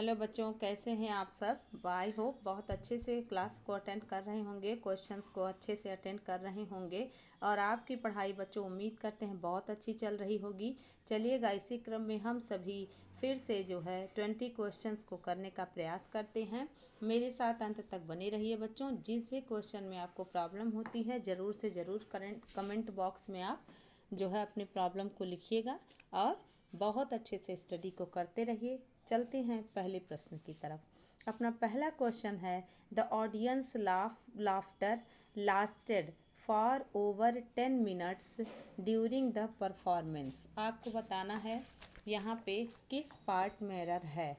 Hello बच्चों, कैसे हैं आप सब। आई होप बहुत अच्छे से क्लास को अटेंड कर रहे होंगे, क्वेश्चंस को अच्छे से अटेंड कर रहे होंगे और आपकी पढ़ाई बच्चों उम्मीद करते हैं बहुत अच्छी चल रही होगी। चलिएगा, इसी क्रम में हम सभी फिर से जो है 20 क्वेश्चंस को करने का प्रयास करते हैं। मेरे साथ अंत तक बने रहिए बच्चों। जिस भी क्वेश्चन में आपको प्रॉब्लम होती है ज़रूर से ज़रूर कमेंट बॉक्स में आप जो है अपनी प्रॉब्लम को लिखिएगा और बहुत अच्छे से स्टडी को करते रहिए। चलते हैं पहले प्रश्न की तरफ। अपना पहला क्वेश्चन है, the audience laughter lasted for over 10 minutes during the performance. आपको बताना है यहाँ पे किस पार्ट में एरर है।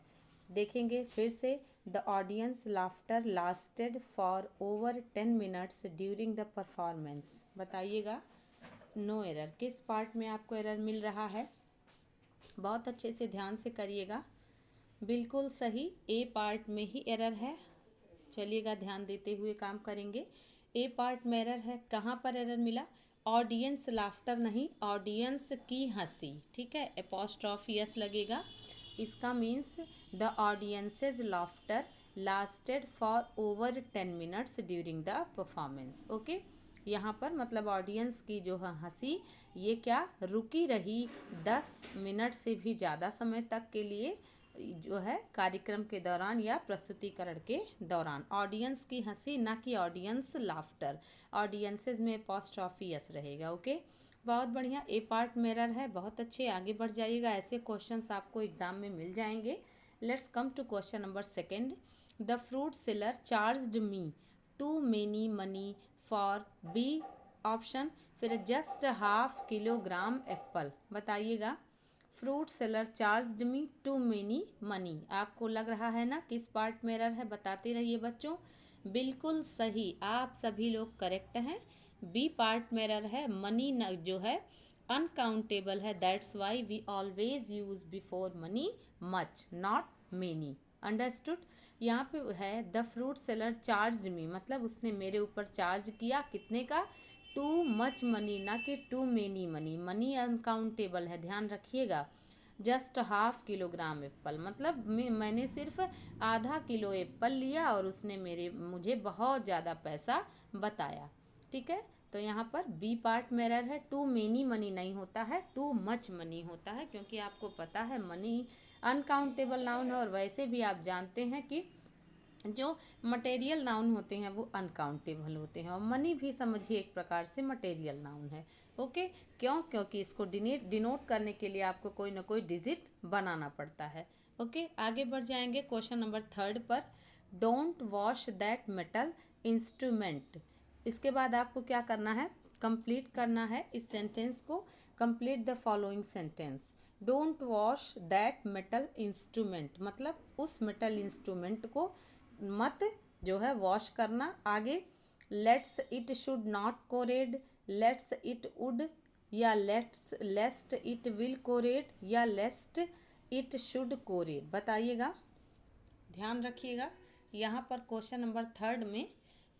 देखेंगे फिर से, the audience laughter lasted for over 10 minutes during the performance. बताइएगा नो एरर, किस पार्ट में आपको एरर मिल रहा है। बहुत अच्छे से ध्यान से करिएगा। बिल्कुल सही, ए पार्ट में ही एरर है। चलिएगा, ध्यान देते हुए काम करेंगे। ए पार्ट में एरर है। कहाँ पर एरर मिला? ऑडियंस लाफ्टर नहीं, ऑडियंस की हंसी। ठीक है, एपोस्ट्रॉफी एस लगेगा। इसका means the audiences laughter lasted for over 10 minutes during the performance. Okay, यहाँ पर मतलब ऑडियंस की जो है हंसी ये क्या रुकी रही 10 मिनट से भी ज़्यादा समय तक के लिए, जो है कार्यक्रम के दौरान या प्रस्तुतिकरण के दौरान। ऑडियंस की हंसी, ना कि ऑडियंस लाफ्टर। ऑडियंसेस में एपोस्ट्रॉफी एस रहेगा। ओके, बहुत बढ़िया, ए पार्ट में एरर है। बहुत अच्छे, आगे बढ़ जाइएगा। ऐसे क्वेश्चंस आपको एग्जाम में मिल जाएंगे। Let's come to question number second. The fruit seller charged me too many money for B option, फिर जस्ट हाफ किलोग्राम एप्पल। बताइएगा, fruit seller charged me too many money. आपको लग रहा है ना किस पार्ट में एरर है, बताते रहिए बच्चों। बिल्कुल सही, आप सभी लोग करेक्ट हैं। बी पार्ट में एरर है। मनी जो है अनकाउंटेबल है, that's why we always use before money much, not many. Understood. यहाँ पे है the fruit seller charge me, मतलब उसने मेरे ऊपर चार्ज किया कितने का, टू मच मनी, ना कि too many money. Money uncountable है, ध्यान रखिएगा। जस्ट हाफ किलोग्राम एप्पल, मतलब मैंने सिर्फ आधा किलो एप्पल लिया और उसने मुझे बहुत ज़्यादा पैसा बताया। ठीक है, तो यहाँ पर बी पार्ट में एरर है। टू मेनी मनी नहीं होता है, टू मच मनी होता है, क्योंकि आपको पता है मनी अनकाउंटेबल नाउन है और वैसे भी आप जानते हैं कि जो मटेरियल नाउन होते हैं वो अनकाउंटेबल होते हैं, और मनी भी समझिए एक प्रकार से मटेरियल नाउन है। ओके, क्यों? क्योंकि इसको डिनोट करने के लिए आपको कोई ना कोई डिजिट बनाना पड़ता है। ओके, आगे बढ़ जाएंगे क्वेश्चन नंबर थर्ड पर। Don't wash that metal instrument. इसके बाद आपको क्या करना है, कंप्लीट करना है इस सेंटेंस को। Complete the following sentence. Don't wash that metal instrument, मतलब उस मेटल इंस्ट्रूमेंट को मत जो है वॉश करना। आगे, लेट्स इट शुड नॉट कोरेड, लेट्स इट वुड, या लेस्ट इट विल कोरेड, या लेस्ट इट शुड कोरेड। बताइएगा, ध्यान रखिएगा। यहाँ पर क्वेश्चन नंबर थर्ड में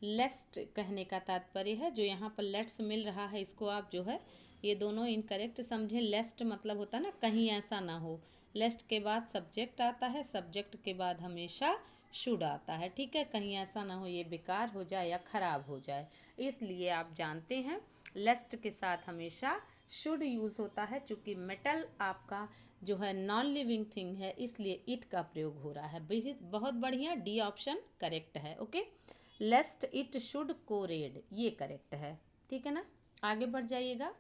लेस्ट कहने का तात्पर्य है। जो यहाँ पर लेट्स मिल रहा है इसको आप जो है ये दोनों इनकरेक्ट समझें। लेस्ट मतलब होता है ना कहीं ऐसा ना हो। लेस्ट के बाद सब्जेक्ट आता है, सब्जेक्ट के बाद हमेशा शुड आता है। ठीक है, कहीं ऐसा ना हो ये बेकार हो जाए या ख़राब हो जाए, इसलिए आप जानते हैं लेस्ट के साथ हमेशा शुड यूज़ होता है। चूँकि मेटल आपका जो है नॉन लिविंग थिंग है, इसलिए इट का प्रयोग हो रहा है। बहुत बढ़िया, डी ऑप्शन करेक्ट है। ओके, लेस्ट इट शुड कोरेड, ये करेक्ट है। ठीक है ना, आगे बढ़ जाइएगा।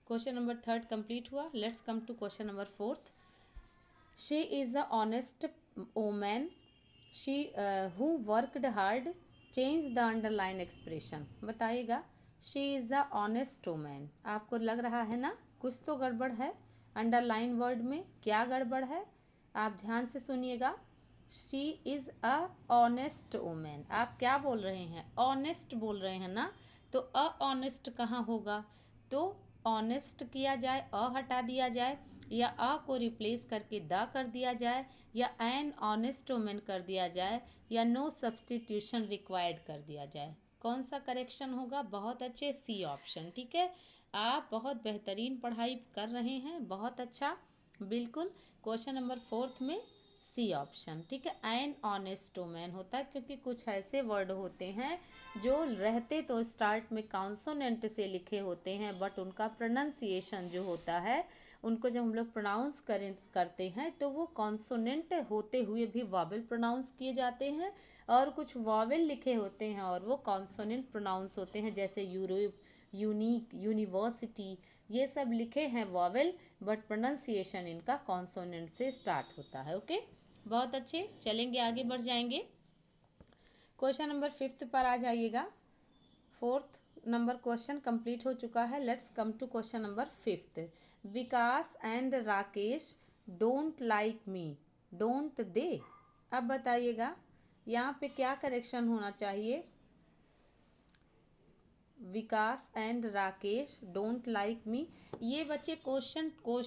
क्वेश्चन नंबर थर्ड कंप्लीट हुआ। Let's come to question number fourth. She is a honest woman she who worked hard, change the underline expression. बताइएगा, she is a honest woman. आपको लग रहा है ना कुछ तो गड़बड़ है अंडरलाइन वर्ड में। क्या गड़बड़ है आप ध्यान से सुनिएगा। She is a honest woman, आप क्या बोल रहे हैं, ऑनेस्ट बोल रहे हैं ना, तो अ ऑनेस्ट कहाँ होगा। तो ऑनेस्ट किया जाए, अ हटा दिया जाए, या अ को रिप्लेस करके द कर दिया जाए, या एन ऑनेस्ट वुमेन कर दिया जाए, या नो सब्सटीट्यूशन रिक्वायर्ड कर दिया जाए। कौन सा करेक्शन होगा? बहुत अच्छे, सी ऑप्शन। ठीक है, आप बहुत बेहतरीन पढ़ाई कर रहे हैं, बहुत अच्छा। बिल्कुल, क्वेश्चन नंबर फोर्थ में सी ऑप्शन, ठीक है। एन ऑनेस्ट मैन होता है, क्योंकि कुछ ऐसे वर्ड होते हैं जो रहते तो स्टार्ट में कॉन्सोनेंट से लिखे होते हैं, बट उनका प्रोनाउंसिएशन जो होता है, उनको जब हम लोग प्रोनाउंस करते हैं तो वो कॉन्सोनेंट होते हुए भी वॉवेल प्रोनाउंस किए जाते हैं, और कुछ वॉवेल लिखे होते हैं और वो कॉन्सोनेंट प्रोनाउंस होते हैं, जैसे यूरोप, यूनिक, यूनिवर्सिटी, ये सब लिखे हैं वॉवेल, बट प्रोनाउंसिएशन इनका कॉन्सोनेंट से स्टार्ट होता है। ओके, बहुत अच्छे, चलेंगे आगे बढ़ जाएंगे। क्वेश्चन नंबर 5 पर आ जाइएगा। 4th नंबर क्वेश्चन कंप्लीट हो चुका है। Let's come to question number 5। Vikas and Rakesh don't like me, don't they. अब बताइएगा यहाँ पे क्या करेक्शन होना चाहिए। Vikas and Rakesh don't like me, ये बच्चे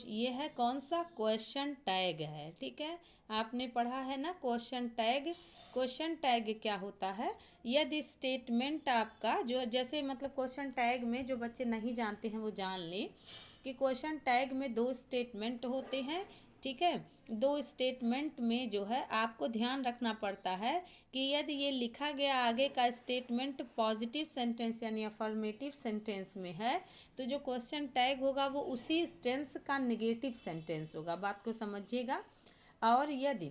ये है कौन सा क्वेश्चन टैग है, ठीक है। आपने पढ़ा है ना क्वेश्चन टैग। क्वेश्चन टैग क्या होता है, यदि स्टेटमेंट आपका जो, जैसे मतलब क्वेश्चन टैग में जो बच्चे नहीं जानते हैं वो जान लें कि क्वेश्चन टैग में 2 स्टेटमेंट होते हैं, ठीक है। 2 स्टेटमेंट में जो है आपको ध्यान रखना पड़ता है कि यदि ये लिखा गया आगे का स्टेटमेंट पॉजिटिव सेंटेंस यानी अफर्मेटिव सेंटेंस में है, तो जो क्वेश्चन टैग होगा वो उसी टेंस का नेगेटिव सेंटेंस होगा, बात को समझिएगा। और यदि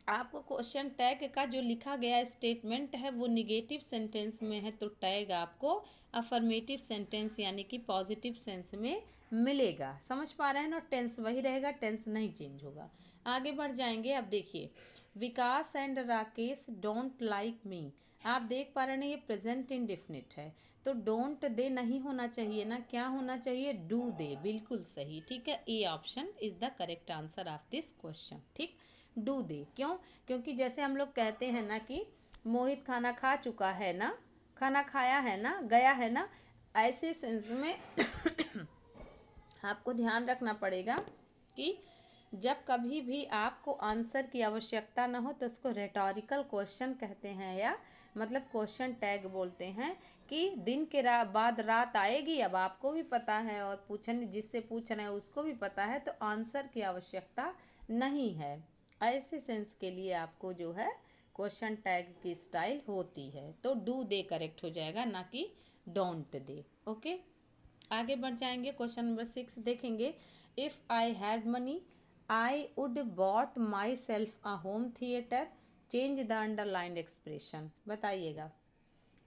आपको क्वेश्चन टैग का जो लिखा गया स्टेटमेंट है वो निगेटिव सेंटेंस में है, तो टैग आपको अफर्मेटिव सेंटेंस यानी कि पॉजिटिव सेंस में मिलेगा। समझ पा रहे हैं ना, टेंस वही रहेगा, टेंस नहीं चेंज होगा। आगे बढ़ जाएंगे। अब देखिए, Vikas and Rakesh don't like me, आप देख पा रहे हैं ये प्रेजेंट इंडेफिनिट है, तो डोंट दे नहीं होना चाहिए ना, क्या होना चाहिए, डू दे, बिल्कुल सही, ठीक है। A option is the correct answer of this question, ठीक। डू दे, क्यों, क्योंकि जैसे हम लोग कहते हैं ना कि मोहित खाना खा चुका है ना, खाना खाया है ना, गया है ना, ऐसे सेंस में आपको ध्यान रखना पड़ेगा कि जब कभी भी आपको आंसर की आवश्यकता ना हो तो उसको रेटोरिकल क्वेश्चन कहते हैं, या मतलब क्वेश्चन टैग बोलते हैं कि दिन के बाद रात आएगी, अब आपको भी पता है और पूछने जिससे पूछ रहे हैं उसको भी पता है, तो आंसर की आवश्यकता नहीं है। ऐसे सेंस के लिए आपको जो है क्वेश्चन टैग की स्टाइल होती है, तो डू दे करेक्ट हो जाएगा, ना कि डोंट दे। ओके, आगे बढ़ जाएंगे। क्वेश्चन नंबर 6 देखेंगे। If I had money I would bought my self a home theatre, change the underlined expression. बताइएगा,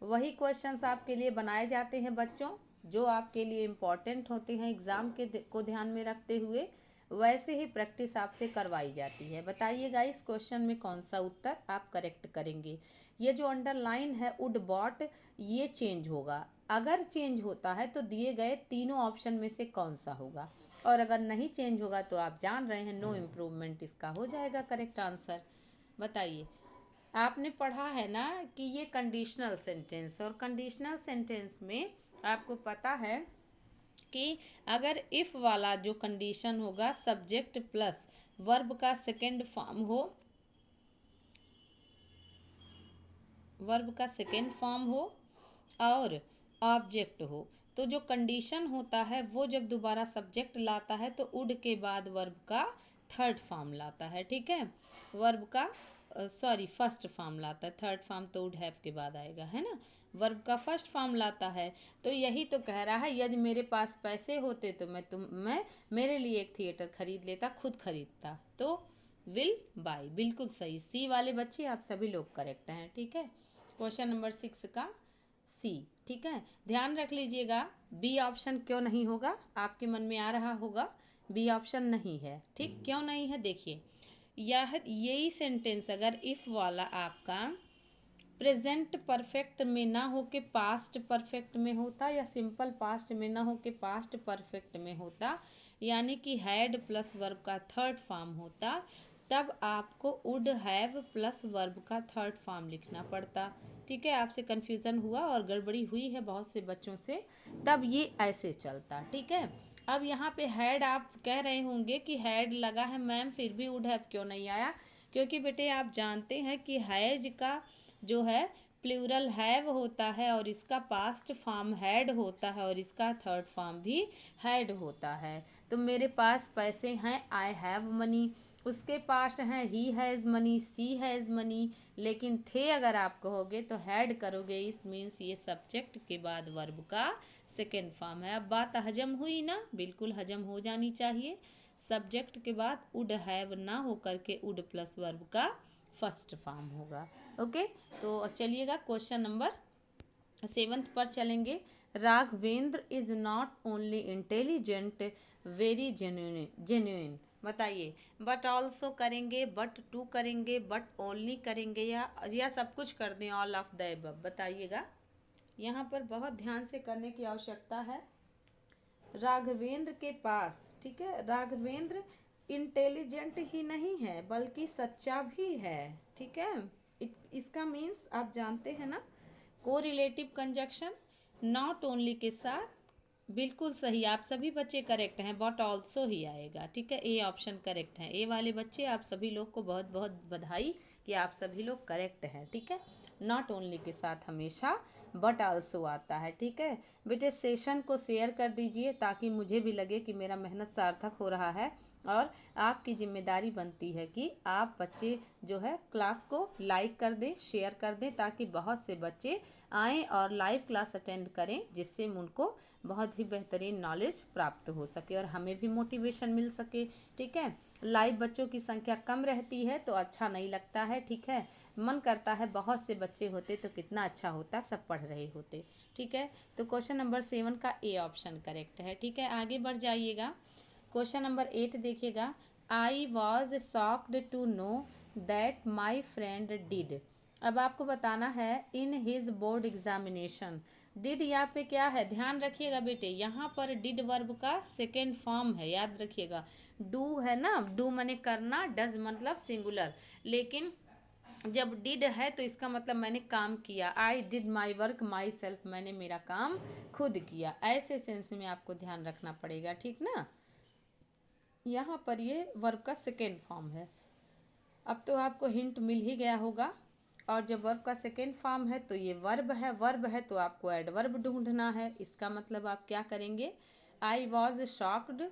वही क्वेश्चंस आपके लिए बनाए जाते हैं बच्चों जो आपके लिए इम्पॉर्टेंट होते हैं एग्ज़ाम के को ध्यान में रखते हुए, वैसे ही प्रैक्टिस आपसे करवाई जाती है। बताइएगा इस क्वेश्चन में कौन सा उत्तर आप करेक्ट करेंगे। ये जो अंडरलाइन है वुड बॉट, ये चेंज होगा, अगर चेंज होता है तो दिए गए तीनों ऑप्शन में से कौन सा होगा, और अगर नहीं चेंज होगा तो आप जान रहे हैं नो इम्प्रूवमेंट इसका हो जाएगा करेक्ट आंसर। बताइए, आपने पढ़ा है ना कि ये कंडीशनल सेंटेंस, और कंडीशनल सेंटेंस में आपको पता है कि अगर इफ़ वाला जो कंडीशन होगा सब्जेक्ट प्लस वर्ब का सेकेंड फॉर्म हो, वर्ब का सेकेंड फॉर्म हो और ऑब्जेक्ट हो, तो जो कंडीशन होता है वो जब दोबारा सब्जेक्ट लाता है तो वुड के बाद वर्ब का थर्ड फॉर्म लाता है, ठीक है। वर्ब का फर्स्ट फॉर्म लाता है, थर्ड फॉर्म तो वुड हैव के बाद आएगा, है ना। वर्ब का फर्स्ट फॉर्म लाता है, तो यही तो कह रहा है यदि मेरे पास पैसे होते तो मैं मेरे लिए एक थिएटर खरीद लेता, खुद खरीदता, तो विल बाई, बिल्कुल सही। सी वाले बच्चे आप सभी लोग करेक्ट हैं, ठीक है। क्वेश्चन नंबर 6 का सी, ठीक है। ध्यान रख लीजिएगा, बी ऑप्शन क्यों नहीं होगा, आपके मन में आ रहा होगा बी ऑप्शन नहीं है, ठीक। क्यों नहीं है, देखिए, यही सेंटेंस अगर इफ़ वाला आपका प्रेजेंट परफेक्ट में ना हो के पास्ट परफेक्ट में होता, या सिंपल पास्ट में ना हो के पास्ट परफेक्ट में होता, यानी कि हैड प्लस वर्ब का थर्ड फॉर्म होता, तब आपको वुड हैव प्लस वर्ब का थर्ड फॉर्म लिखना पड़ता, ठीक है। आपसे कन्फ्यूज़न हुआ और गड़बड़ी हुई है बहुत से बच्चों से, तब ये ऐसे चलता, ठीक है। अब यहाँ पे हैड आप कह रहे होंगे कि हैड लगा है मैम फिर भी वुड हैव क्यों नहीं आया, क्योंकि बेटे आप जानते हैं कि हैज का जो है प्लूरल हैव होता है और इसका पास्ट फॉर्म हैड होता है और इसका थर्ड फॉर्म भी हैड होता है। तो मेरे पास पैसे हैं, आई हैव मनी, उसके पास्ट हैं he has money, she has money, लेकिन थे अगर आप कहोगे तो हैड करोगे, इस मीन्स ये सब्जेक्ट के बाद वर्ब का सेकेंड फॉर्म है। अब बात हजम हुई ना, बिल्कुल हजम हो जानी चाहिए। सब्जेक्ट के बाद वुड हैव ना हो करके वुड प्लस वर्ब का फर्स्ट फॉर्म होगा। ओके, तो चलिएगा क्वेश्चन नंबर 7 पर चलेंगे। Raghavendra is not only intelligent, very genuine. बताइए, बट ऑल्सो करेंगे, बट टू करेंगे, बट ओनली करेंगे, या सब कुछ कर दें, ऑल ऑफ द अबव। बताइएगा, यहाँ पर बहुत ध्यान से करने की आवश्यकता है। राघवेंद्र के पास, ठीक है, राघवेंद्र इंटेलिजेंट ही नहीं है बल्कि सच्चा भी है, ठीक है। इसका मीन्स आप जानते हैं ना, को रिलेटिव कंजक्शन नॉट ओनली के साथ बिल्कुल सही, आप सभी बच्चे करेक्ट हैं, बट ऑल्सो ही आएगा, ठीक है। ए ऑप्शन करेक्ट है। ए वाले बच्चे आप सभी लोग को बहुत बहुत बधाई कि आप सभी लोग करेक्ट हैं, ठीक है। नॉट ओनली के साथ हमेशा बट आल्सो आता है, ठीक है। बेटे सेशन को शेयर कर दीजिए ताकि मुझे भी लगे कि मेरा मेहनत सार्थक हो रहा है, और आपकी जिम्मेदारी बनती है कि आप बच्चे जो है क्लास को लाइक कर दें, शेयर कर दें, ताकि बहुत से बच्चे आएँ और लाइव क्लास अटेंड करें, जिससे उनको बहुत ही बेहतरीन नॉलेज प्राप्त हो सके और हमें भी मोटिवेशन मिल सके, ठीक है। लाइव बच्चों की संख्या कम रहती है तो अच्छा नहीं लगता है, ठीक है। मन करता है बहुत से बच्चे होते तो कितना अच्छा होता, सब पढ़ रहे होते, ठीक है। तो क्वेश्चन नंबर 7 का ए ऑप्शन करेक्ट है, ठीक है। आगे बढ़ जाइएगा, क्वेश्चन नंबर 8 देखिएगा। I was shocked to know that my friend did. अब आपको बताना है in his board examination. Did यहाँ पे क्या है, ध्यान रखिएगा बेटे, यहाँ पर डिड वर्ब का सेकेंड फॉर्म है, याद रखिएगा। डू है ना, डू माने करना, डज मतलब सिंगुलर, लेकिन जब डिड है तो इसका मतलब मैंने काम किया। I did my work my self, मैंने मेरा काम खुद किया, ऐसे सेंस में आपको ध्यान रखना पड़ेगा, ठीक ना। यहाँ पर ये वर्ब का सेकेंड फॉर्म है। अब तो आपको हिंट मिल ही गया होगा, और जब वर्ब का सेकेंड फॉर्म है तो ये वर्ब है, वर्ब है तो आपको एडवर्ब ढूंढना है। इसका मतलब आप क्या करेंगे, I was shocked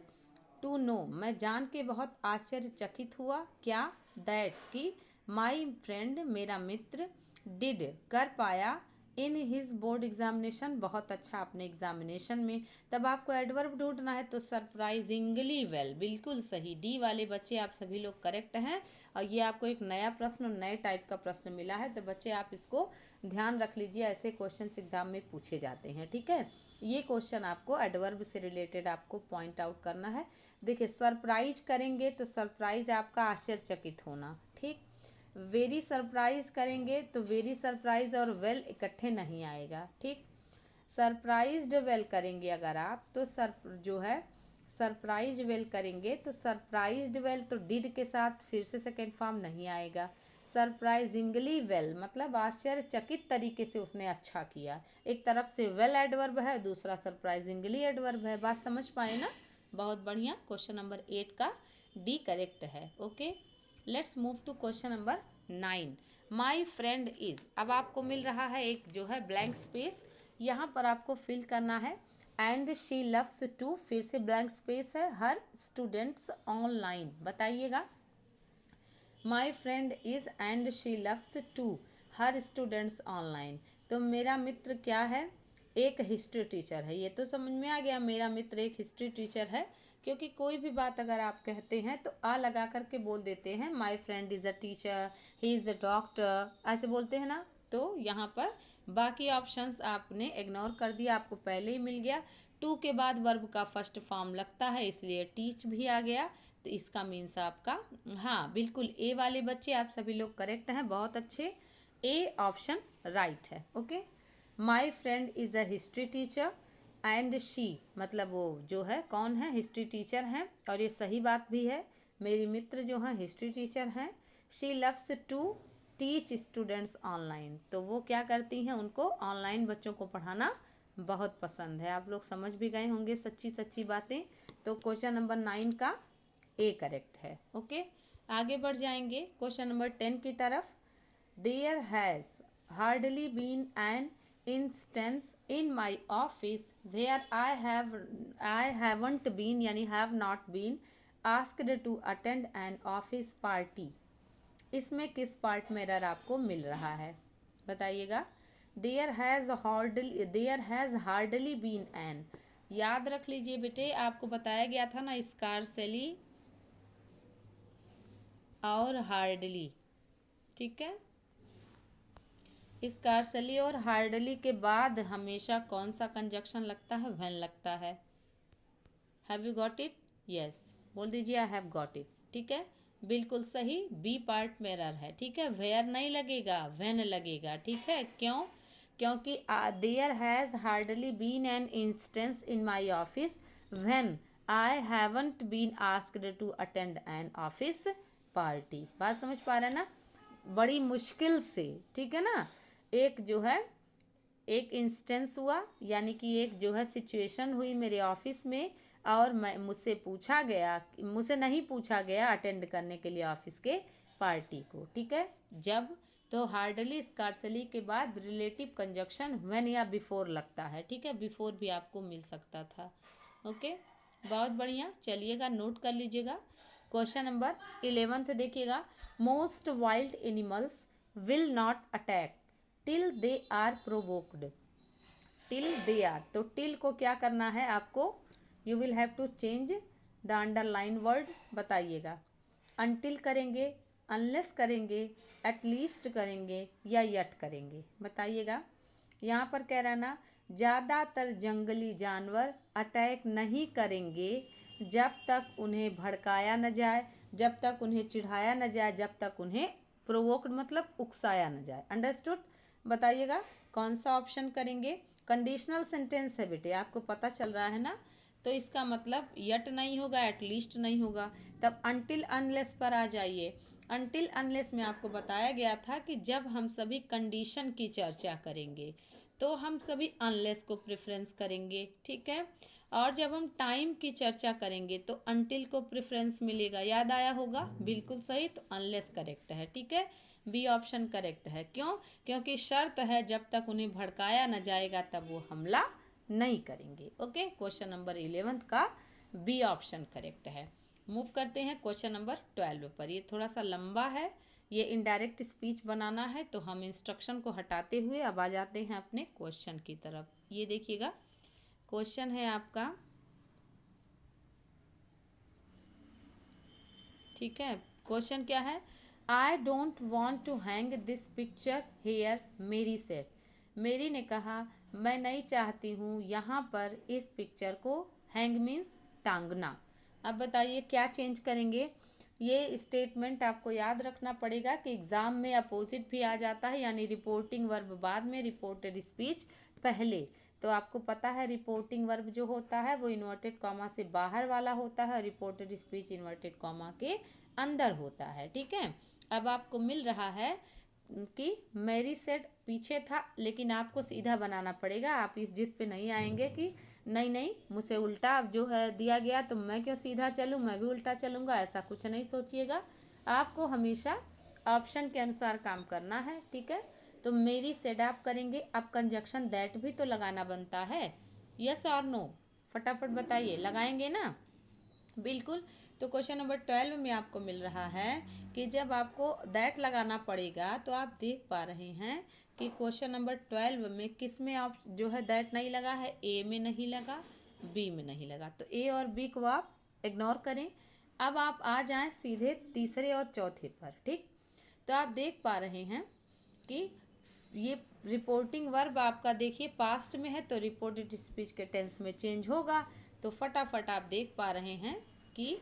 to know, मैं जान के बहुत आश्चर्यचकित हुआ, क्या, दैट कि माई फ्रेंड मेरा मित्र, डिड कर पाया, इन हिज बोर्ड एग्जामिनेशन बहुत अच्छा अपने एग्जामिनेशन में। तब आपको एडवर्ब ढूंढना है, तो सरप्राइजिंगली वेल, बिल्कुल सही। डी वाले बच्चे आप सभी लोग करेक्ट हैं, और ये आपको एक नया प्रश्न, नए टाइप का प्रश्न मिला है, तो बच्चे आप इसको ध्यान रख लीजिए, ऐसे क्वेश्चन एग्जाम में पूछे जाते हैं, ठीक है। ये क्वेश्चन आपको एडवर्ब से रिलेटेड आपको पॉइंट आउट करना है। देखिए, सरप्राइज करेंगे तो सरप्राइज आपका आश्चर्यचकित होना, ठीक। वेरी सरप्राइज करेंगे तो वेरी सरप्राइज और वेल इकट्ठे नहीं आएगा, ठीक। सरप्राइज्ड वेल करेंगे अगर आप, तो जो है सरप्राइज वेल करेंगे तो सरप्राइज्ड वेल तो डिड के साथ फिर से सेकेंड फॉर्म नहीं आएगा। सरप्राइजिंगली वेल मतलब आश्चर्यचकित तरीके से उसने अच्छा किया, एक तरफ से वेल एडवर्ब है, दूसरा सरप्राइजिंगली एडवर्ब है। बात समझ पाए ना, बहुत बढ़िया। क्वेश्चन नंबर 8 का डी करेक्ट है। Okay, let's move to question number 9। My friend is, अब आपको मिल रहा है एक जो है ब्लैंक स्पेस, यहाँ पर आपको फिल करना है। एंड शी लव्स टू, फिर से ब्लैंक स्पेस है, हर स्टूडेंट्स ऑनलाइन। बताइएगा, my friend is and she loves to her students online. तो मेरा मित्र क्या है, एक हिस्ट्री टीचर है। ये तो समझ में आ गया, मेरा मित्र एक हिस्ट्री टीचर है, क्योंकि कोई भी बात अगर आप कहते हैं तो आ लगा करके बोल देते हैं। My friend is a teacher, he is a doctor, ऐसे बोलते हैं ना। तो यहाँ पर बाकी ऑप्शंस आपने इग्नोर कर दिया, आपको पहले ही मिल गया। टू के बाद वर्ब का फर्स्ट फॉर्म लगता है, इसलिए टीच भी आ गया, तो इसका मीन्स आपका, हाँ बिल्कुल, ए वाले बच्चे आप सभी लोग करेक्ट हैं, बहुत अच्छे। ए ऑप्शन राइट है। Okay, my friend is a history teacher and she, मतलब वो जो है कौन है, हिस्ट्री टीचर हैं, और ये सही बात भी है, मेरी मित्र जो है हिस्ट्री टीचर हैं। She loves to teach students online, तो वो क्या करती हैं, उनको ऑनलाइन बच्चों को पढ़ाना बहुत पसंद है। आप लोग समझ भी गए होंगे सच्ची सच्ची बातें। तो क्वेश्चन नंबर 9 का ए करेक्ट है। ओके, आगे बढ़ जाएंगे क्वेश्चन नंबर 10 की तरफ। There has hardly been an instance in my office where I haven't been, यानी have not been asked to attend an office party, इसमें किस पार्ट में एरर आपको मिल रहा है बताइएगा। There has hardly been an, याद रख लीजिए बेटे, आपको बताया गया था ना स्कारसेली और हार्डली, ठीक है। स्कारसेली और हार्डली के बाद हमेशा कौन सा कंजक्शन लगता है, व्हेन लगता है। Have you got it, yes बोल दीजिए आई हैव गॉट इट, ठीक है बिल्कुल सही, बी पार्ट में एरर है, ठीक है। वेयर नहीं लगेगा, व्हेन लगेगा, ठीक है। क्यों, क्योंकि there has hardly been an instance in my office when I haven't been asked to attend an office party. बात समझ पा रहे हैं ना, बड़ी मुश्किल से, ठीक है ना। एक जो है एक इंस्टेंस हुआ, यानी कि एक जो है सिचुएशन हुई मेरे ऑफिस में, और मैं मुझसे नहीं पूछा गया अटेंड करने के लिए ऑफिस के पार्टी को, ठीक है। जब तो हार्डली स्कारसली के बाद रिलेटिव कंजक्शन व्हेन या बिफोर लगता है, ठीक है। बिफोर भी आपको मिल सकता था, ओके बहुत बढ़िया। चलिएगा नोट कर लीजिएगा। क्वेश्चन नंबर 11 देखिएगा। Most wild animals will not attack till they are provoked, till they are, तो टिल को क्या करना है आपको, you will have to change the underline word, बताइएगा। अनटिल करेंगे, अनलेस करेंगे, एटलीस्ट करेंगे या यट करेंगे, बताइएगा। यहाँ पर कह रहा ना, ज़्यादातर जंगली जानवर अटैक नहीं करेंगे जब तक उन्हें भड़काया न जाए, जब तक उन्हें चिढ़ाया न जाए, जब तक उन्हें प्रोवोक्ड मतलब उकसाया न जाए, अंडरस्टूड। बताइएगा कौन सा ऑप्शन करेंगे। कंडीशनल सेंटेंस है बेटे, आपको पता चल रहा है ना, तो इसका मतलब यट नहीं होगा, एटलीस्ट नहीं होगा। तब अनटिल अनलेस पर आ जाइए। अनटिल अनलेस में आपको बताया गया था कि जब हम सभी कंडीशन की चर्चा करेंगे तो हम सभी अनलेस को प्रेफरेंस करेंगे, ठीक है। और जब हम टाइम की चर्चा करेंगे तो अनटिल को प्रेफरेंस मिलेगा, याद आया होगा, बिल्कुल सही। तो अनलेस करेक्ट है, ठीक है, बी ऑप्शन करेक्ट है। क्यों, क्योंकि शर्त है जब तक उन्हें भड़काया न जाएगा तब वो हमला नहीं करेंगे, ओके। क्वेश्चन नंबर 11 का बी ऑप्शन करेक्ट है। मूव करते हैं क्वेश्चन नंबर 12 पर। ये थोड़ा सा लंबा है, ये इनडायरेक्ट स्पीच बनाना है, तो हम इंस्ट्रक्शन को हटाते हुए अब आ जाते हैं अपने क्वेश्चन की तरफ। ये देखिएगा क्वेश्चन है आपका, ठीक है। क्वेश्चन क्या है, I don't want to hang this picture here, मेरी सेट। मेरी ने कहा मैं नहीं चाहती हूँ यहाँ पर इस पिक्चर को हैंग मीन्स टांगना। अब बताइए क्या चेंज करेंगे। ये स्टेटमेंट आपको याद रखना पड़ेगा कि एग्ज़ाम में अपोजिट भी आ जाता है, यानी रिपोर्टिंग वर्ब बाद में, रिपोर्टेड स्पीच पहले। तो आपको पता है रिपोर्टिंग वर्ब जो होता है वो इन्वर्टेड कॉमा से बाहर वाला होता है, रिपोर्टेड स्पीच इन्वर्टेड कॉमा के अंदर होता है, ठीक है। अब आपको मिल रहा है कि मेरी सेट पीछे था, लेकिन आपको सीधा बनाना पड़ेगा। आप इस जिद पे नहीं आएंगे कि नहीं नहीं मुझसे उल्टा जो है दिया गया तो मैं क्यों सीधा चलूँ, मैं भी उल्टा चलूँगा, ऐसा कुछ नहीं सोचिएगा। आपको हमेशा ऑप्शन के अनुसार काम करना है, ठीक है। तो मेरी सेड आप करेंगे, अब कंजक्शन दैट भी तो लगाना बनता है, यस और नो, फटाफट बताइए, लगाएंगे ना, बिल्कुल। तो क्वेश्चन नंबर 12 में आपको मिल रहा है कि जब आपको दैट लगाना पड़ेगा, तो आप देख पा रहे हैं कि क्वेश्चन नंबर 12 में किस में आप जो है दैट नहीं लगा है, ए में नहीं लगा, बी में नहीं लगा, तो ए और बी को आप इग्नोर करें। अब आप आ जाएं सीधे तीसरे और चौथे पर, ठीक। तो आप देख पा रहे हैं कि ये रिपोर्टिंग वर्ब आपका देखिए पास्ट में है, तो रिपोर्टेड स्पीच के टेंस में चेंज होगा। तो फटाफट आप देख पा रहे हैं कि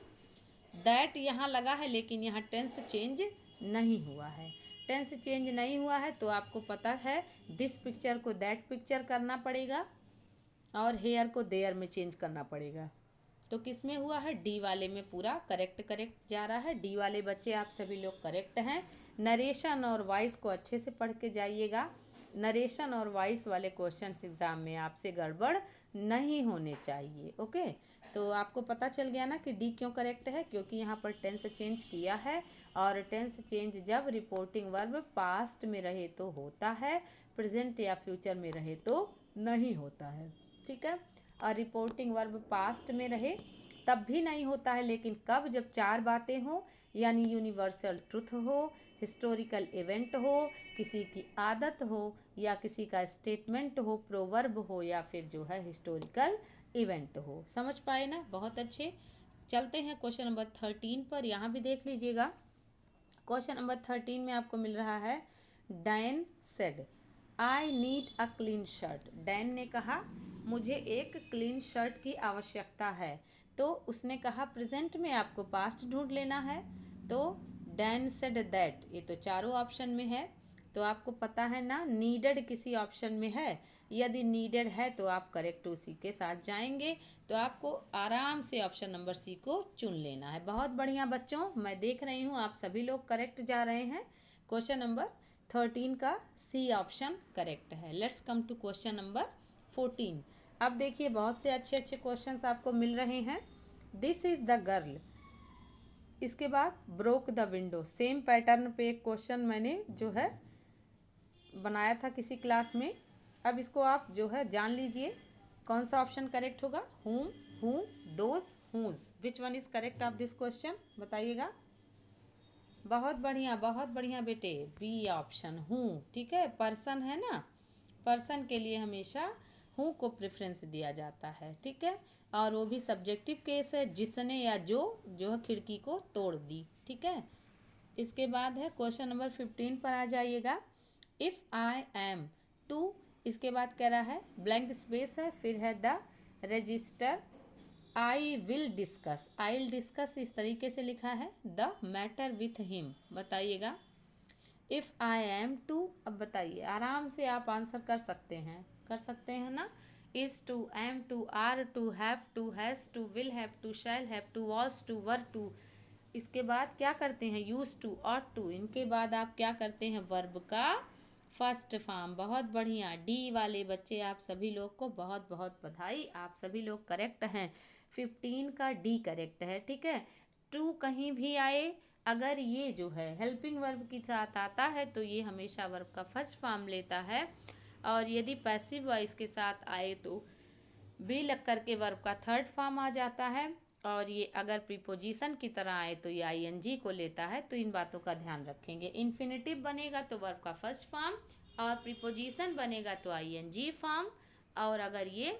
दैट यहाँ लगा है, लेकिन यहाँ टेंस चेंज नहीं हुआ है। टेंस चेंज नहीं हुआ है तो आपको पता है दिस पिक्चर को दैट पिक्चर करना पड़ेगा और हेयर को देयर में चेंज करना पड़ेगा। तो किस में हुआ है, डी वाले में पूरा करेक्ट जा रहा है। डी वाले बच्चे आप सभी लोग करेक्ट हैं। नरेशन और वॉइस को अच्छे से पढ़ के जाइएगा। नरेशन और वॉइस वाले क्वेश्चन एग्जाम में आपसे गड़बड़ नहीं होने चाहिए, ओके। तो आपको पता चल गया ना कि डी क्यों करेक्ट है, क्योंकि यहाँ पर टेंस चेंज किया है, और टेंस चेंज जब रिपोर्टिंग वर्ब पास्ट में रहे तो होता है, प्रेजेंट या फ्यूचर में रहे तो नहीं होता है, ठीक है। और रिपोर्टिंग वर्ब पास्ट में रहे तब भी नहीं होता है, लेकिन कब, जब चार बातें हो, यानी यूनिवर्सल ट्रुथ हो, हिस्टोरिकल इवेंट हो, किसी की आदत हो, या किसी का स्टेटमेंट हो, प्रोवर्ब हो, या फिर जो है हिस्टोरिकल इवेंट हो। समझ पाए ना? बहुत अच्छे। चलते हैं क्वेश्चन नंबर 13 पर। यहाँ भी देख लीजिएगा। क्वेश्चन नंबर 13 में आपको मिल रहा है, Dan said I need a clean shirt. Dan ने कहा मुझे एक क्लीन शर्ट की आवश्यकता है। तो उसने कहा प्रेजेंट में आपको पास्ट ढूंढ लेना है। तो डैन सेड दैट, ये तो चारों ऑप्शन में है, तो आपको पता है ना नीडेड किसी ऑप्शन में है। यदि नीडेड है तो आप करेक्ट उसी के साथ जाएंगे। तो आपको आराम से ऑप्शन नंबर सी को चुन लेना है। बहुत बढ़िया बच्चों, मैं देख रही हूँ आप सभी लोग करेक्ट जा रहे हैं। क्वेश्चन नंबर 13 का सी ऑप्शन करेक्ट है। Let's come to question number 14। अब देखिए बहुत से अच्छे अच्छे क्वेश्चंस आपको मिल रहे हैं। दिस इज द गर्ल, इसके बाद broke the window. Same pattern पे एक क्वेश्चन मैंने जो है बनाया था किसी क्लास में। अब इसको आप जो है जान लीजिए कौन सा ऑप्शन करेक्ट होगा। Whom, who, those, whose, which one is correct of this question, बताइएगा। बहुत बढ़िया, बहुत बढ़िया बेटे, बी ऑप्शन हूँ। ठीक है, पर्सन है ना, पर्सन के लिए हमेशा हूँ को प्रेफरेंस दिया जाता है। ठीक है, और वो भी सब्जेक्टिव केस है, जिसने या जो है खिड़की को तोड़ दी। ठीक है, इसके बाद है क्वेश्चन नंबर 15 पर आ जाइएगा। इफ़ आई एम टू, इसके बाद कह रहा है ब्लैंक स्पेस है, फिर है the register I will discuss. I will discuss इस तरीके से लिखा है, द मैटर विथ हिम, बताइएगा। इफ़ आई एम टू, अब बताइए, आराम से आप आंसर कर सकते हैं, कर सकते हैं ना। Is to, am to, are to, have to, has to, will have to, shall have to, was to, were to. इसके बाद क्या करते हैं, यूज टू, ऑट टू। इनके बाद आप क्या करते हैं, वर्ब का फर्स्ट फॉर्म। बहुत बढ़िया, डी वाले बच्चे आप सभी लोग को बहुत बहुत बधाई, आप सभी लोग करेक्ट हैं। 15 का डी करेक्ट है। ठीक है, टू कहीं भी आए, अगर ये जो है हेल्पिंग वर्ब के साथ आता है तो ये हमेशा वर्ब का फर्स्ट फॉर्म लेता है, और यदि पैसिव वॉइस के साथ आए तो बी लग करके वर्ब का थर्ड फॉर्म आ जाता है, और ये अगर प्रीपोजिशन की तरह आए तो ये आईएनजी को लेता है। तो इन बातों का ध्यान रखेंगे। इन्फिनेटिव बनेगा तो वर्ब का फर्स्ट फॉर्म, और प्रीपोजिशन बनेगा तो आईएनजी फॉर्म, और अगर ये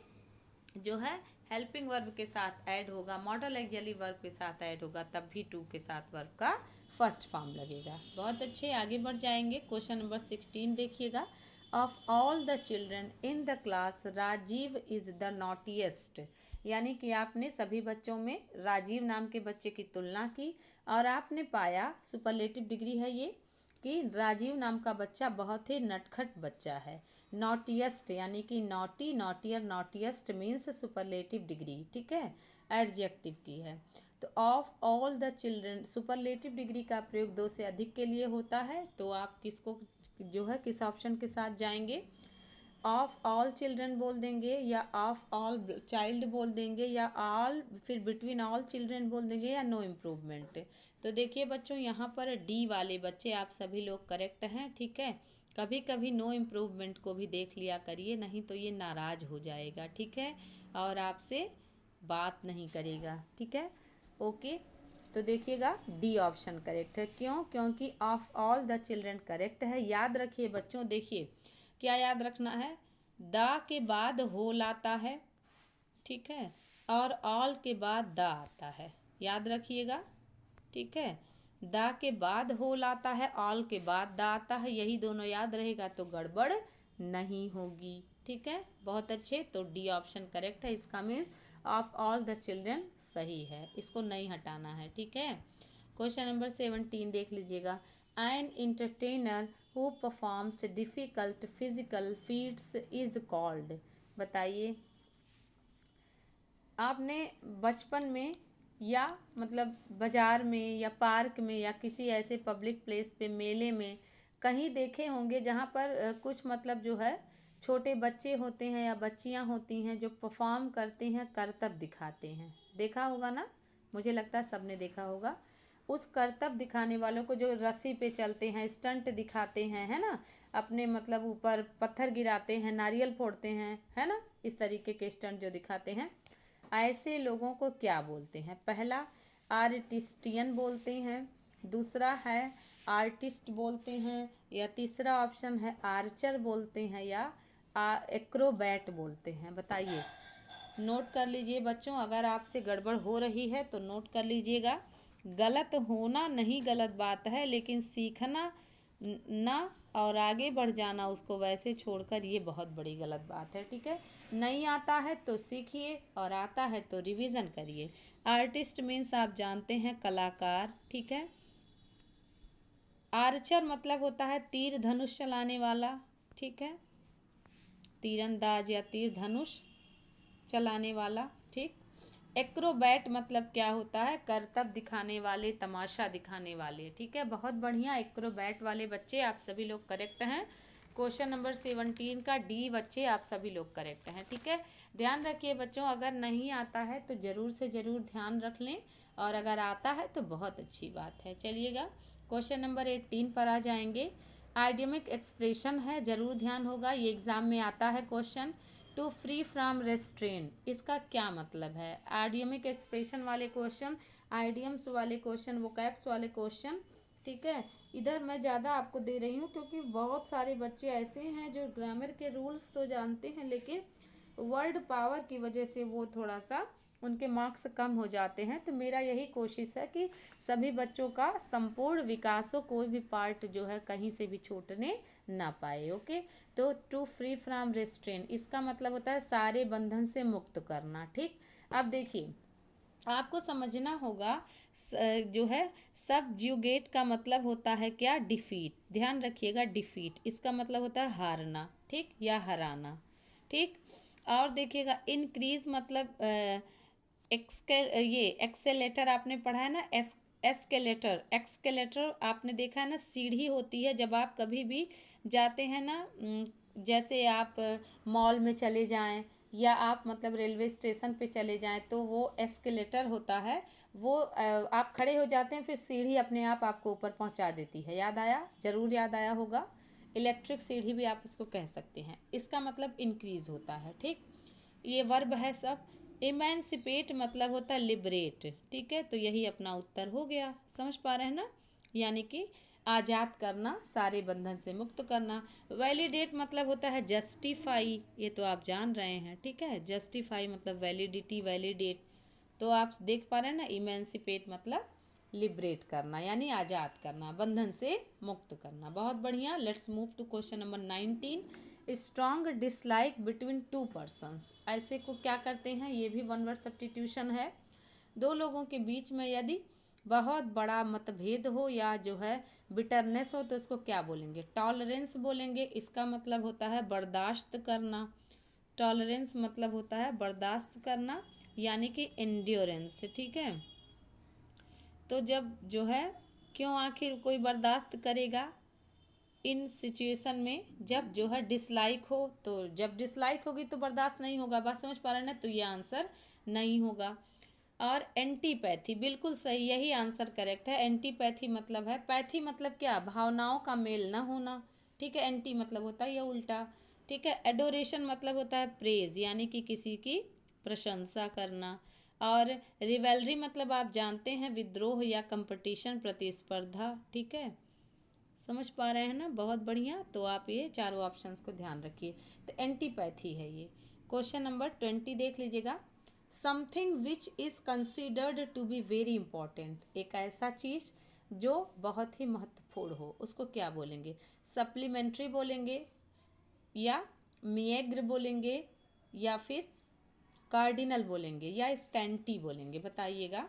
जो है हेल्पिंग वर्ब के साथ ऐड होगा, मॉडल ऑक्सिलरी वर्ब के साथ ऐड होगा, तब भी टू के साथ वर्ब का फर्स्ट फॉर्म लगेगा। बहुत अच्छे, आगे बढ़ जाएंगे। क्वेश्चन नंबर 16 देखिएगा। Of all the children in the class Rajeev is the naughtiest, यानी कि आपने सभी बच्चों में राजीव नाम के बच्चे की तुलना की, और आपने पाया, सुपरलेटिव डिग्री है ये, कि राजीव नाम का बच्चा बहुत ही नटखट बच्चा है। नॉटिएस्ट यानी कि naughty, naughtier, naughtiest means superlative degree. ठीक है, एडजेक्टिव की है। तो of all the children, superlative degree का प्रयोग दो से अधिक के लिए होता है, तो आप किसको जो है किस ऑप्शन के साथ जाएंगे, ऑफ ऑल चिल्ड्रन बोल देंगे, या ऑफ ऑल चाइल्ड बोल देंगे, या ऑल, फिर बिटवीन ऑल चिल्ड्रन बोल देंगे, या नो इम्प्रूवमेंट। तो देखिए बच्चों, यहाँ पर डी वाले बच्चे आप सभी लोग करेक्ट हैं। ठीक है, कभी कभी नो इम्प्रूवमेंट को भी देख लिया करिए, नहीं तो ये नाराज़ हो जाएगा। ठीक है, और आपसे बात नहीं करेगा। ठीक है, ओके। तो देखिएगा डी ऑप्शन करेक्ट है। क्यों? क्योंकि of all the children correct है। याद रखिए बच्चों, देखिए क्या याद रखना है, द के बाद होल आता है, ठीक है, और ऑल के बाद द आता है, याद रखिएगा। ठीक है, द के बाद होल आता है, ऑल के बाद द आता है, यही दोनों याद रहेगा तो गड़बड़ नहीं होगी। ठीक है, बहुत अच्छे। तो डी ऑप्शन करेक्ट है, इसका means of all the children सही है, इसको नहीं हटाना है। ठीक है, क्वेश्चन नंबर 17 देख लीजिएगा। An entertainer who performs difficult physical feats is called, बताइए। आपने बचपन में, या मतलब बाज़ार में, या पार्क में, या किसी ऐसे पब्लिक प्लेस पे, मेले में कहीं देखे होंगे जहाँ पर कुछ मतलब जो है छोटे बच्चे होते हैं या बच्चियाँ होती हैं जो परफॉर्म करते हैं, करतब दिखाते हैं। देखा होगा ना, मुझे लगता है सबने देखा होगा। उस करतब दिखाने वालों को, जो रस्सी पे चलते हैं, स्टंट दिखाते हैं, है ना, अपने मतलब ऊपर पत्थर गिराते हैं, नारियल फोड़ते हैं, है ना, इस तरीके के स्टंट जो दिखाते हैं, ऐसे लोगों को क्या बोलते हैं? पहला आर्टिस्टियन बोलते हैं, दूसरा है आर्टिस्ट बोलते हैं, या तीसरा ऑप्शन है आर्चर बोलते हैं, या एक्रोबैट बोलते हैं। बताइए, नोट कर लीजिए बच्चों, अगर आपसे गड़बड़ हो रही है तो नोट कर लीजिएगा। गलत होना नहीं गलत बात है, लेकिन सीखना ना और आगे बढ़ जाना उसको वैसे छोड़कर ये बहुत बड़ी गलत बात है। ठीक है, नहीं आता है तो सीखिए और आता है तो रिवीजन करिए। आर्टिस्ट मीन्स आप जानते हैं कलाकार। ठीक है, आर्चर मतलब होता है तीर धनुष चलाने वाला। ठीक है, तीरंदाज या तीर धनुष चलाने वाला। ठीक, एक्रोबैट मतलब क्या होता है? करतब दिखाने वाले, तमाशा दिखाने वाले। ठीक है, बहुत बढ़िया, एक्रोबैट वाले बच्चे आप सभी लोग करेक्ट हैं। क्वेश्चन नंबर 17 का डी बच्चे आप सभी लोग करेक्ट हैं। ठीक है, ध्यान रखिए बच्चों, अगर नहीं आता है तो ज़रूर से ज़रूर ध्यान रख लें, और अगर आता है तो बहुत अच्छी बात है। चलिएगा क्वेश्चन नंबर 18 पर आ जाएंगे। आइडियमिक एक्सप्रेशन है, ज़रूर ध्यान होगा, ये एग्ज़ाम में आता है question. To free from restrain, इसका क्या मतलब है? आइडियमिक एक्सप्रेशन वाले क्वेश्चन, आइडियम्स वाले क्वेश्चन, वोकैब्स वाले क्वेश्चन। ठीक है, इधर मैं ज़्यादा आपको दे रही हूँ क्योंकि बहुत सारे बच्चे ऐसे हैं जो ग्रामर के रूल्स तो जानते हैं, लेकिन वर्ड पावर की वजह से वो थोड़ा सा उनके मार्क्स कम हो जाते हैं। तो मेरा यही कोशिश है कि सभी बच्चों का संपूर्ण विकास हो, कोई भी पार्ट जो है कहीं से भी छूटने ना पाए। ओके, तो टू फ्री फ्रॉम रेस्ट्रेन इसका मतलब होता है सारे बंधन से मुक्त करना। ठीक, अब देखिए आपको समझना होगा जो है सबज्यूगेट का मतलब होता है क्या? डिफीट। ध्यान रखिएगा, डिफीट इसका मतलब होता है हारना। ठीक, या हराना। ठीक, और देखिएगा इंक्रीज मतलब ये एक्सेलेटर आपने पढ़ा है ना, एस्केलेटर। एक्सकेलेटर आपने देखा है ना, सीढ़ी होती है जब आप कभी भी जाते हैं ना, जैसे आप मॉल में चले जाएं या आप मतलब रेलवे स्टेशन पे चले जाएं, तो वो एस्केलेटर होता है। वो आप खड़े हो जाते हैं, फिर सीढ़ी अपने आप आपको ऊपर पहुंचा देती है। याद आया? ज़रूर याद आया होगा। इलेक्ट्रिक सीढ़ी भी आप उसको कह सकते हैं। इसका मतलब इंक्रीज होता है। ठीक, ये वर्ब है सब। इमेंसिपेट मतलब होता है लिबरेट। ठीक है, तो यही अपना उत्तर हो गया। समझ पा रहे हैं ना, यानी कि आज़ाद करना, सारे बंधन से मुक्त करना। वैलिडेट मतलब होता है जस्टिफाई, ये तो आप जान रहे हैं। ठीक है, जस्टिफाई मतलब वैलिडिटी, वैलिडेट। तो आप देख पा रहे हैं ना, इमेंसिपेट मतलब लिबरेट करना, यानी आज़ाद करना, बंधन से मुक्त करना। बहुत बढ़िया। Let's move to question number 19। Strong dislike between two persons, ऐसे को क्या करते हैं? ये भी वन वर्ड सब्स्टिट्यूशन है। दो लोगों के बीच में यदि बहुत बड़ा मतभेद हो या जो है बिटरनेस हो, तो उसको क्या बोलेंगे? टॉलरेंस बोलेंगे। इसका मतलब होता है बर्दाश्त करना। टॉलरेंस मतलब होता है बर्दाश्त करना, यानी कि एंड्योरेंस। ठीक है, तो जब जो है, क्यों आखिर कोई बर्दाश्त करेगा इन सिचुएशन में? जब जो है डिसलाइक हो, तो जब डिसलाइक होगी तो बर्दाश्त नहीं होगा। बात समझ पा रहे हैं ना, तो ये आंसर नहीं होगा। और एंटीपैथी, बिल्कुल सही, यही आंसर करेक्ट है। एंटीपैथी मतलब है, पैथी मतलब क्या? भावनाओं का मेल न होना। ठीक है, एंटी मतलब होता है ये उल्टा। ठीक है, एडोरेशन मतलब होता है प्रेज, यानी कि किसी की प्रशंसा करना। और रिवेलरी मतलब आप जानते हैं विद्रोह या कंपटीशन, प्रतिस्पर्धा। ठीक है, समझ पा रहे हैं ना, बहुत बढ़िया। तो आप ये चारों ऑप्शंस को ध्यान रखिए। तो एंटीपैथी है ये। क्वेश्चन नंबर 20 देख लीजिएगा। Something which is considered to be very important, एक ऐसा चीज़ जो बहुत ही महत्वपूर्ण हो, उसको क्या बोलेंगे? सप्लीमेंट्री बोलेंगे, या मिएग्र बोलेंगे, या फिर कार्डिनल बोलेंगे, या स्कैंटी बोलेंगे? बताइएगा।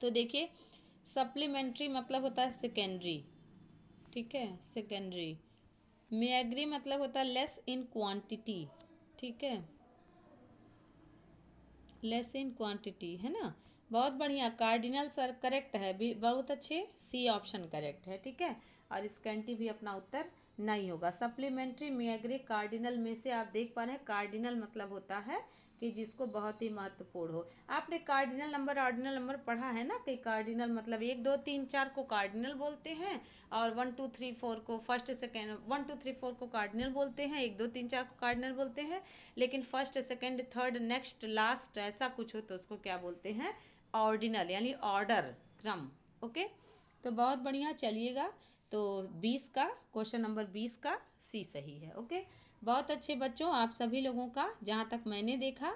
तो देखिए, सप्लीमेंट्री मतलब होता है सेकेंडरी। ठीक है, सेकेंडरी। मिएग्री मतलब होता है लेस इन क्वांटिटी। ठीक है, लेस इन क्वांटिटी, है ना। बहुत बढ़िया, कार्डिनल सर करेक्ट है भी, बहुत अच्छे। सी ऑप्शन करेक्ट है। ठीक है, और स्कैंटी भी अपना उत्तर नहीं होगा। सप्लीमेंट्री, मिएग्री, कार्डिनल में से आप देख पा रहे हैं, कार्डिनल मतलब होता है कि जिसको बहुत ही महत्वपूर्ण हो। आपने कार्डिनल नंबर ऑर्डिनल नंबर पढ़ा है ना, कि कार्डिनल मतलब 1 2 3 4 को कार्डिनल बोलते हैं, और 1 2 3 4 को फर्स्ट सेकेंड, 1 2 3 4 को कार्डिनल बोलते हैं, 1 2 3 4 को कार्डिनल बोलते हैं। लेकिन first second third next last ऐसा कुछ हो तो उसको क्या बोलते हैं, ऑर्डिनल, यानी ऑर्डर, क्रम। ओके, तो बहुत बढ़िया, चलिएगा। तो 20 का क्वेश्चन नंबर 20 का सी सही है। ओके, बहुत अच्छे बच्चों, आप सभी लोगों का जहाँ तक मैंने देखा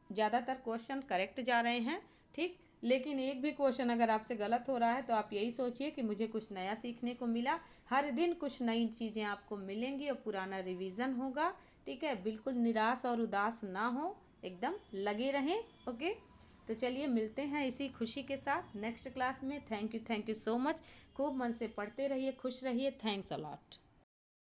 ज़्यादातर क्वेश्चन करेक्ट जा रहे हैं, ठीक। लेकिन एक भी क्वेश्चन अगर आपसे गलत हो रहा है तो आप यही सोचिए कि मुझे कुछ नया सीखने को मिला। हर दिन कुछ नई चीज़ें आपको मिलेंगी और पुराना रिवीजन होगा, ठीक है। बिल्कुल निराश और उदास ना हो, एकदम लगे रहें। ओके, तो चलिए मिलते हैं इसी खुशी के साथ नेक्स्ट क्लास में। Thank you so much. खूब मन से पढ़ते रहिए, खुश रहिए। Thanks a lot.